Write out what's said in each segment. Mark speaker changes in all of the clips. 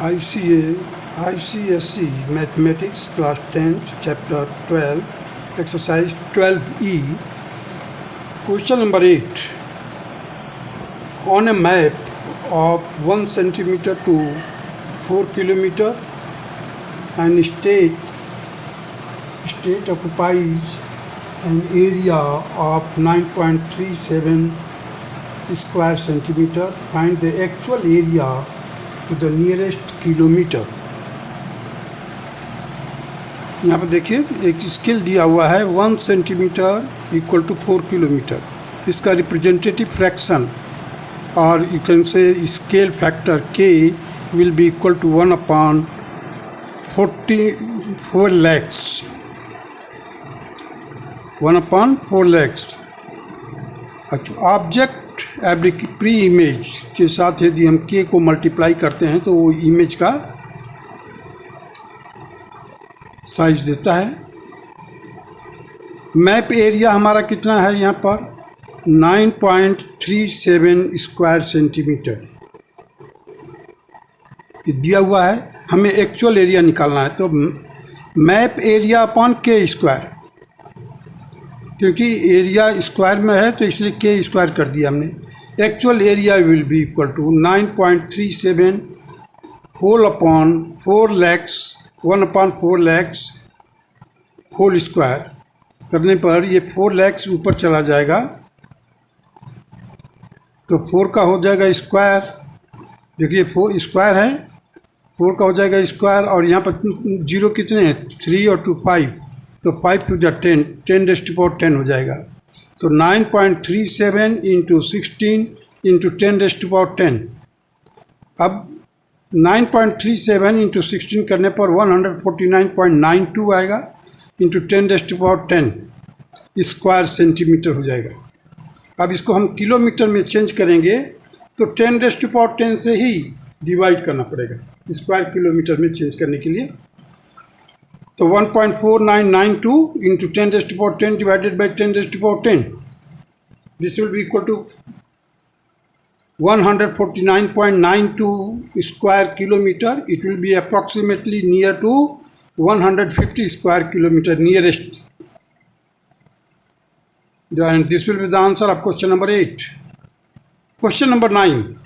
Speaker 1: ICA, ICSC Mathematics Class 10th Chapter 12 Exercise 12E. Question number 8. On a map of 1 centimeter to 4 kilometer and state occupies an area of 9.37 square centimeter. Find the actual area to the nearest kilometer. यहाँ पर देखिए एक scale दिया हुआ है 1 centimetre equal to 4 kilometre. इसका representative fraction और you can say scale factor k will be equal to 1/44 lakhs. 1/4 lakhs. अच्छा, ऑब्जेक्ट एवरी प्री इमेज के साथ यदि हम k को मल्टीप्लाई करते हैं तो वो इमेज का साइज देता है. मैप एरिया हमारा कितना है यहाँ पर 9.37 स्क्वायर सेंटीमीटर दिया हुआ है. हमें एक्चुअल एरिया निकालना है तो map area upon k square, क्योंकि एरिया स्क्वायर में है तो इसलिए k स्क्वायर कर दिया हमने. Actual area will be equal to 9.37 whole upon 4 lakhs 1/4 lakhs whole square करने पर ये 4 lakhs ऊपर चला जाएगा तो 4 का हो जाएगा स्क्वायर. देखिए 4 स्क्वायर है, 4 का हो जाएगा स्क्वायर और यहाँ पर जीरो कितने हैं 3 और 2 5, तो 5 to the 10 हो जाएगा. तो 9.37 इंटू 16 इंटू 10 अब 9.37 इंटू 16 करने पर 149.92 आएगा इंटू 10 स्क्वायर सेंटीमीटर हो जाएगा. अब इसको हम किलोमीटर में चेंज करेंगे तो 10 से ही डिवाइड करना पड़ेगा स्क्वायर किलोमीटर में चेंज करने के लिए. तो 1.4992 into 10 divided by 10. This will be equal to 149.92 square kilometre. It will be approximately near to 150 square kilometre nearest. And this will be the answer of question number 8. Question number 9.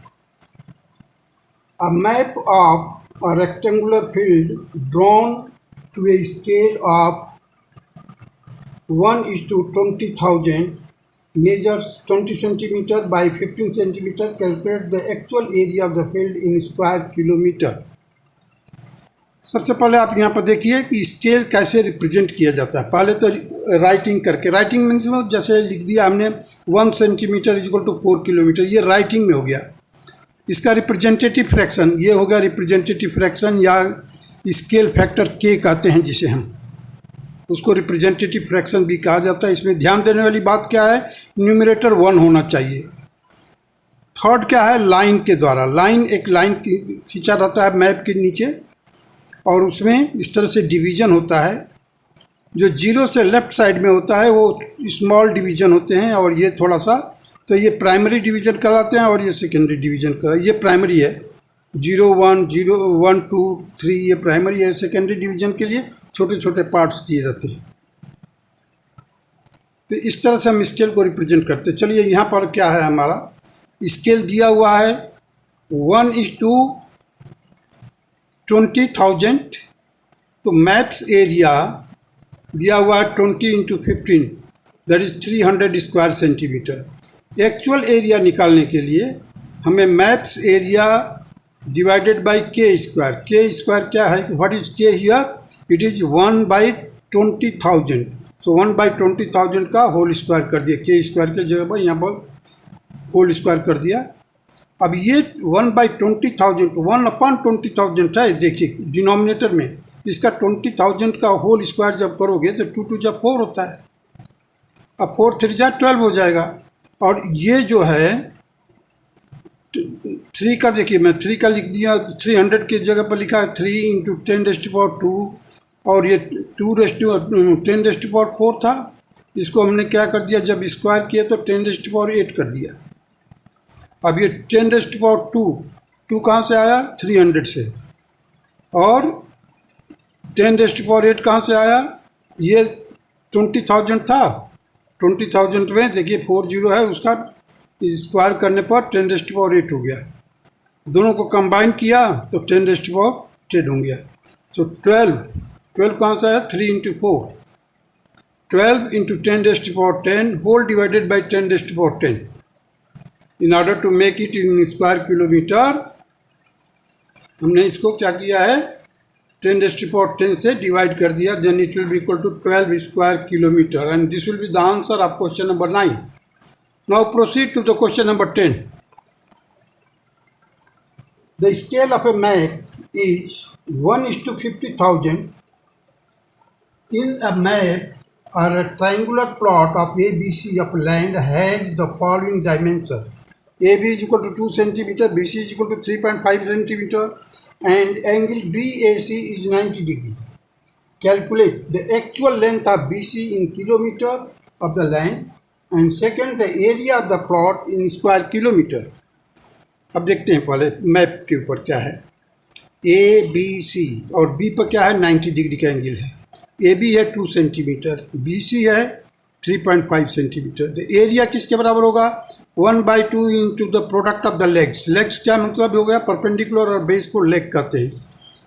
Speaker 1: A map of a rectangular field drawn to a scale of 1:20,000 measures 20 centimeter by 15 centimeter. Calculate the actual area of the field in square kilometer. सबसे पहले आप यहाँ पर देखिए कि scale कैसे represent किया जाता है. पहले तो राइटिंग करके, राइटिंग मीन्स जैसे लिख दिया हमने 1 सेंटीमीटर इक्वल टू 4 किलोमीटर, ये राइटिंग में हो गया. इसका रिप्रेजेंटेटिव फ्रैक्शन ये हो गया रिप्रेजेंटेटिव फ्रैक्शन या स्केल फैक्टर k कहते हैं जिसे हम, उसको रिप्रेजेंटेटिव फ्रैक्शन भी कहा जाता है. इसमें ध्यान देने वाली बात क्या है, न्यूमरेटर 1 होना चाहिए. थर्ड क्या है, लाइन के द्वारा, लाइन एक लाइन खींचा रहता है मैप के नीचे और उसमें इस तरह से डिवीज़न होता है. जो जीरो से लेफ़्ट साइड में होता है वो स्मॉल डिवीज़न होते हैं और ये थोड़ा सा, तो ये प्राइमरी डिवीज़न कहलाते हैं और ये सेकेंडरी डिवीज़न कहलाते. ये प्राइमरी है 0 1 0 1 2 3, ये प्राइमरी है. सेकेंडरी डिवीज़न के लिए छोटे छोटे पार्ट्स दिए रहते हैं. तो इस तरह से हम स्केल को रिप्रेजेंट करते हैं. चलिए यहाँ पर क्या है, हमारा स्केल दिया हुआ है 1:20,000. तो मैप्स एरिया दिया हुआ है 20 into 15 that is 300 square centimetre. Actual area निकालने के लिए हमें maps area divided by k square. k square क्या है, what is k here, it is 1/20,000. सो 1/20,000 का होल स्क्वायर कर दिया, k स्क्वायर के जगह पर यहाँ पर होल स्क्वायर कर दिया. अब ये 1/20,000 1/20,000 है. देखिए डिनोमिनेटर में इसका 20,000 का होल स्क्वायर जब करोगे तो 2 2 जब 4 होता है. अब 4 3 जा 12 हो जाएगा. और ये जो है 3 का, देखिए मैं 3 का लिख दिया, 300 की जगह पर लिखा है 3 इंटू 10⁻², और ये 2 10⁻4 था. इसको हमने क्या कर दिया, जब स्क्वायर किया तो 10⁻8 कर दिया. अब ये 10⁻2 कहाँ से आया, 300 से, और 10⁸ कहाँ से आया, ये 20,000 था, 20,000 में देखिए 4 जीरो है, उसका स्क्वायर करने पर 10⁸ हो गया। दोनों को कंबाइन किया तो 10⁸ हो गया। सो 12 कहाँ से है, 3 into 4, 12 into 10⁸ whole divided by 10⁸। In order to make it in square kilometre हमने इसको क्या किया है, 10⁸ से डिवाइड कर दिया, then it will be equal to 12 square kilometre, and this will be the answer of question number 9। Now proceed to the question number 10। The scale of a map is 1:50,000. In a map or a triangular plot of ABC of land has the following dimension. AB is equal to 2 centimeter, BC is equal to 3.5 centimeter, and angle BAC is 90 degree. Calculate the actual length of BC in kilometer of the land, and second the area of the plot in square kilometer. अब देखते हैं पहले map के ऊपर क्या है, A B C और B पर क्या है, 90 डिग्री का एंगल है। ए बी है 2 सेंटीमीटर, बी सी है 3.5 सेंटीमीटर। द एरिया किसके बराबर होगा, 1/2 into the product of the legs. Legs क्या मतलब हो गया, परपेंडिकुलर और बेस को लेग कहते हैं।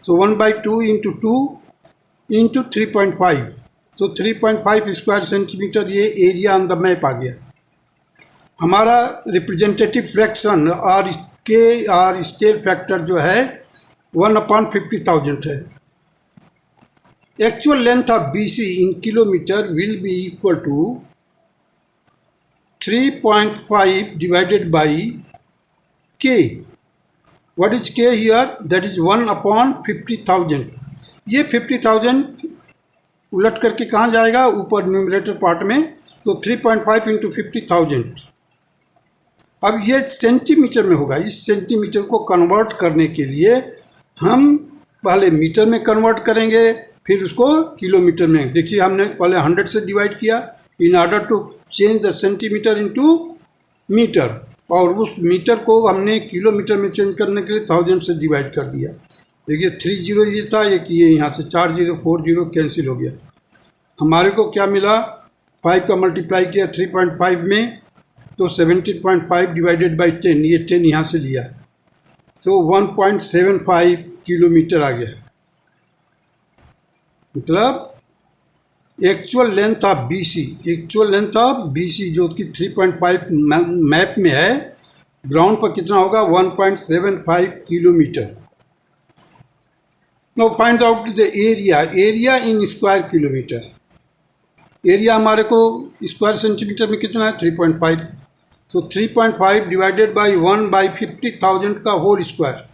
Speaker 1: So 1/2 into 2 into 3.5, so 3.5 square centimetre ये एरिया ऑन द मैप आ गया। हमारा रिप्रेजेंटेटिव फ्रैक्शन और स्केल फैक्टर जो है 1/50,000 है। Actual length of BC in kilometre will be equal to 3.5 divided by K। What is K here, that is 1/50,000। ये 50,000 उलट करके कहाँ जाएगा, ऊपर न्यूमरेटर पार्ट में। सो 3.5 इंटू 50,000। अब ये सेंटीमीटर में होगा। इस सेंटीमीटर को कन्वर्ट करने के लिए हम पहले मीटर में कन्वर्ट करेंगे, फिर उसको किलोमीटर में। देखिए हमने पहले 100 से डिवाइड किया in order to change the centimetre into metre, और उस मीटर को हमने किलोमीटर में चेंज करने के लिए 1000 से डिवाइड कर दिया। देखिए 3 जीरो ये था, एक ये यहाँ से 4 जीरो 4 जीरो कैंसिल हो गया। हमारे को क्या मिला, 5 का मल्टीप्लाई किया 3.5 में तो 17.5 डिवाइडेड बाई 10, ये 10 यहाँ से लिया। सो 1.75 किलोमीटर आ गया। मतलब actual length of BC, actual length of BC जो कि 3.5 मैप में है, ग्राउंड पर कितना होगा, 1.75 kilometre. Now find out the area, area in square kilometre. Area हमारे को स्क्वायर सेंटीमीटर में कितना है, 3.5। तो 3.5 डिवाइडेड बाई 1/50,000 का होल स्क्वायर।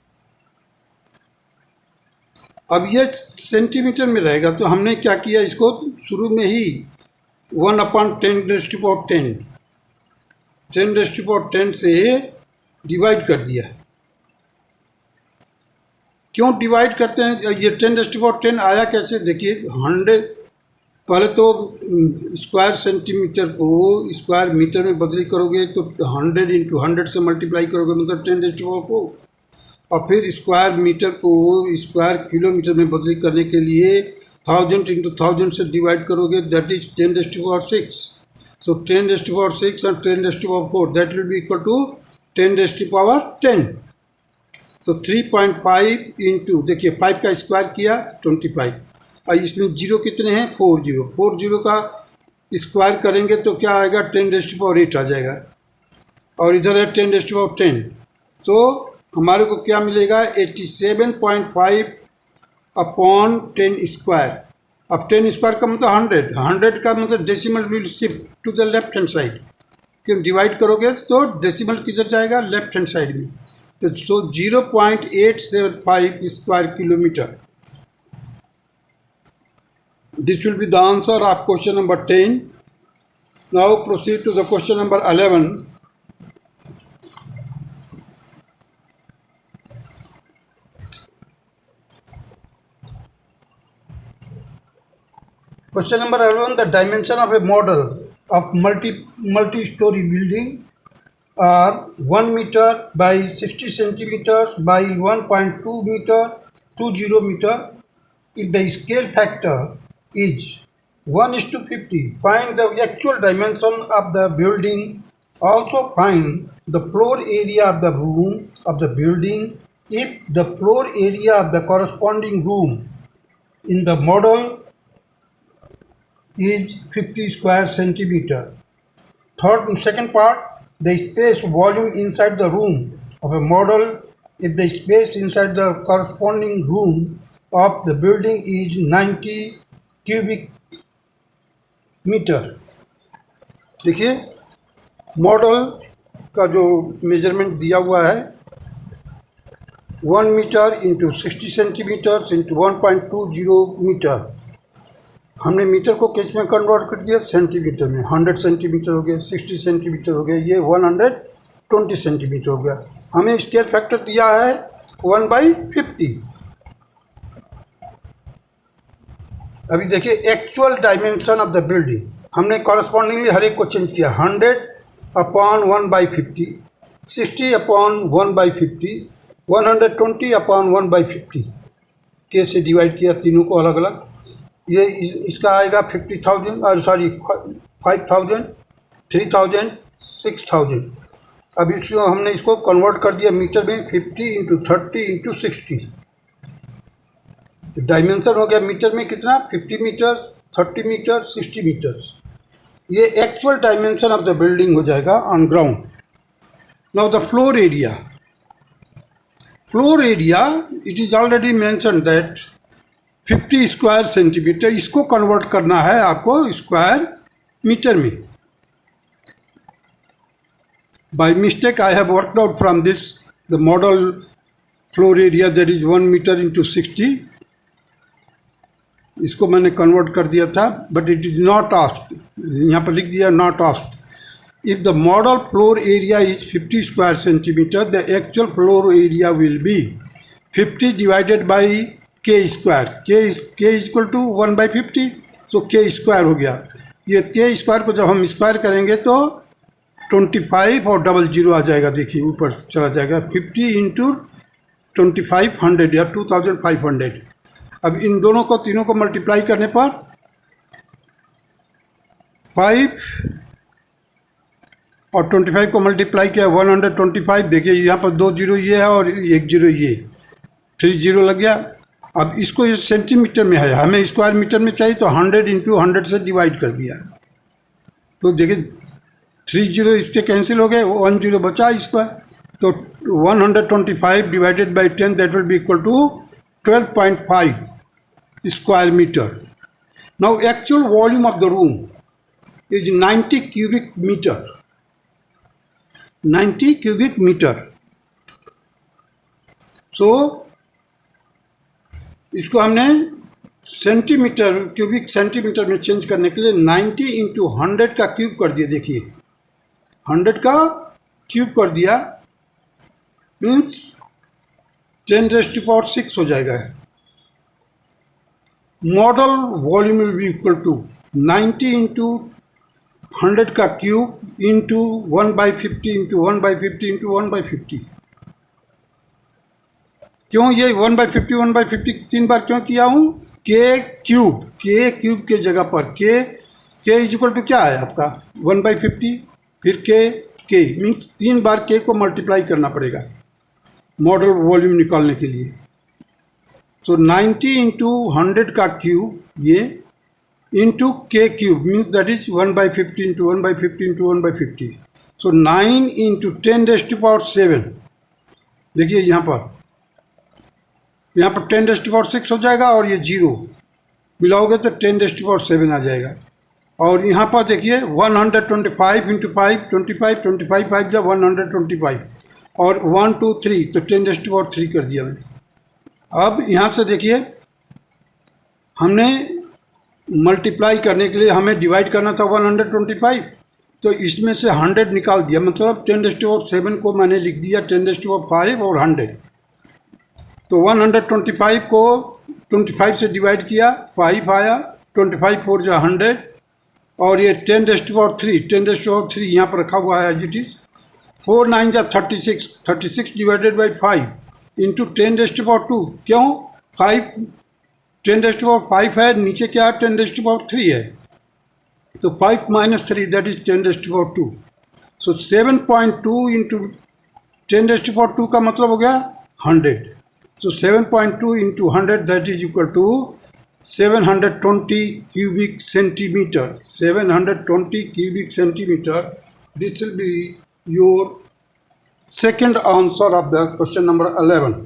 Speaker 1: अब ये सेंटीमीटर में रहेगा, तो हमने क्या किया, इसको शुरू में ही 1/10 से डिवाइड कर दिया। क्यों डिवाइड करते हैं, ये 10⁻10 आया कैसे, देखिए 100 पहले तो स्क्वायर सेंटीमीटर को स्क्वायर मीटर में बदली करोगे तो 100 इंटू 100 से मल्टीप्लाई करोगे, मतलब 10⁻4, और फिर स्क्वायर मीटर को स्क्वायर किलोमीटर में बदली करने के लिए 1000 इंटू 1000 से डिवाइड करोगे, दैट इज 10⁻6। सो 10⁻6 और 10⁻4 that will be equal to 10⁻10। So 3.5 into, देखिए 5 का स्क्वायर किया 25, और इसमें जीरो कितने हैं, 4 जीरो। 4 जीरो का स्क्वायर करेंगे तो क्या आएगा, 10⁸ आ जाएगा, और इधर है 10⁻10। तो हमारे को क्या मिलेगा, 87.5 अपॉन 10 स्क्वायर। अब 10 स्क्वायर का मतलब 100 का मतलब decimal will shift to the left hand side. क्यों डिवाइड करोगे तो डेसिमल किधर जाएगा, लेफ्ट हैंड साइड में। तो 0.875 square kilometre. This will be the answer of question number 10. Now proceed to the question number 11. Question number 11, the dimension of a model of multi-story building are 1 meter by 60 centimeters by 1.2 meter 20 meter. If the scale factor is 1:50, find the actual dimension of the building. Also find the floor area of the room of the building if the floor area of the corresponding room in the model is 50 square centimeter. Second part, the space volume inside the room of a model if the space inside the corresponding room of the building is 90 cubic meter. देखिए model का जो measurement दिया हुआ है 1 metre into 60 centimetre into 1.20 metre. हमने metre को किस में कन्वर्ट कर दिया? सेंटीमीटर में. 100 सेंटीमीटर हो गया, 60 सेंटीमीटर हो गया, ये 120 सेंटीमीटर हो गया. हमें स्केल फैक्टर दिया है 1/50. अभी देखिए actual dimension of the building हमने कॉरस्पॉन्डिंगली हर एक को चेंज किया. 100/1/50, 60/1/50, 120/1/50 के से डिवाइड किया तीनों को अलग अलग. ये इसका आएगा 50,000 और 5,000, 3,000, 6,000. अब इसको हमने इसको कन्वर्ट कर दिया मीटर में. 50 इंटू 30 इंटू 60. तो डायमेंशन हो गया मीटर में कितना? 50 मीटर, 30 मीटर, 60 मीटर्स. ये actual dimension of the building हो जाएगा on ground. Now the floor area. Floor area it is already mention that 50 square centimetre. इसको कन्वर्ट करना है आपको स्क्वायर मीटर में. By mistake I have worked out from this the model floor area that is 1 metre into 60. इसको मैंने convert कर दिया था but it is not asked. यहाँ पर लिख दिया not asked. If the model floor area is 50 square centimetre the actual floor area will B 50 divided by के स्क्वायर. के इक्वल टू 1/50. सो के स्क्वायर हो गया. ये के स्क्वायर को जब हम स्क्वायर करेंगे तो 25 और 00 आ जाएगा. देखिए ऊपर चला जाएगा. 50 इंटू 25 100 या 2500. अब इन दोनों को तीनों को मल्टीप्लाई करने पर 5 और 25 को मल्टीप्लाई किया 125. देखिए यहाँ पर 2 जीरो ये है और 1 जीरो ये, 3 जीरो लग गया. अब इसको ये सेंटीमीटर में है, हमें स्क्वायर मीटर में चाहिए तो 100 इंटू 100 से डिवाइड कर दिया. तो देखिए 3 जीरो इसके कैंसिल हो गए, 1 जीरो बचा इसका. तो 125 divided by 10 that will be equal to 12.5 square metre. Now actual volume of the room is 90 cubic metre. 90 cubic metre. So इसको हमने सेंटीमीटर क्यूबिक सेंटीमीटर में चेंज करने के लिए 90 इंटू 100 का क्यूब कर दिया. देखिए 100 का क्यूब कर दिया मीन्स 10⁻6 हो जाएगा. Model volume will be equal to 90 into 100 का क्यूब इंटू 1/50 इंटू 1/50 इंटू 1/50. क्यों ये 1/50 1/50 तीन बार क्यों किया हूँ? के क्यूब के जगह पर के इज इक्वल टू क्या है आपका 1/50, फिर के मीन्स 3 बार के को मल्टीप्लाई करना पड़ेगा मॉडल वॉल्यूम निकालने के लिए. सो 90 इंटू 100 का क्यूब ये इंटू के cube means that is 1/50 into 1/50 into 1/50. So 9 into 10⁻7. देखिए यहाँ पर 10⁻6 हो जाएगा और ये 0 मिलाओगे तो 10⁻7 आ जाएगा. और यहाँ पर देखिए 125 इंटू 5 25 25 5 जब 125 और 1 2 3 तो 10⁻3 कर दिया मैंने. अब यहाँ से देखिए हमने मल्टीप्लाई करने के लिए हमें डिवाइड करना था 125, तो इसमें से 100 निकाल दिया, मतलब 10⁻7 को मैंने लिख दिया 10⁻5 और 100. तो 125 को 25 से डिवाइड किया 5 आया, 25 4 जा 100 और ये 10⁻3 यहाँ पर रखा हुआ है एज इट इज. 4 9 जा 36 डिवाइडेड बाई 5 इंटू 10⁻2. क्यों? 5 10⁻5 है, नीचे क्या है 10⁻3 है, तो 5 - 3 दैट इज 10⁻2। सो 7.2 इंटू 10⁻2 का मतलब हो गया 100। So 7.2 into 100 that is equal to 720 cubic centimeter। 720 cubic centimeter। This will be your second answer of the question number 11.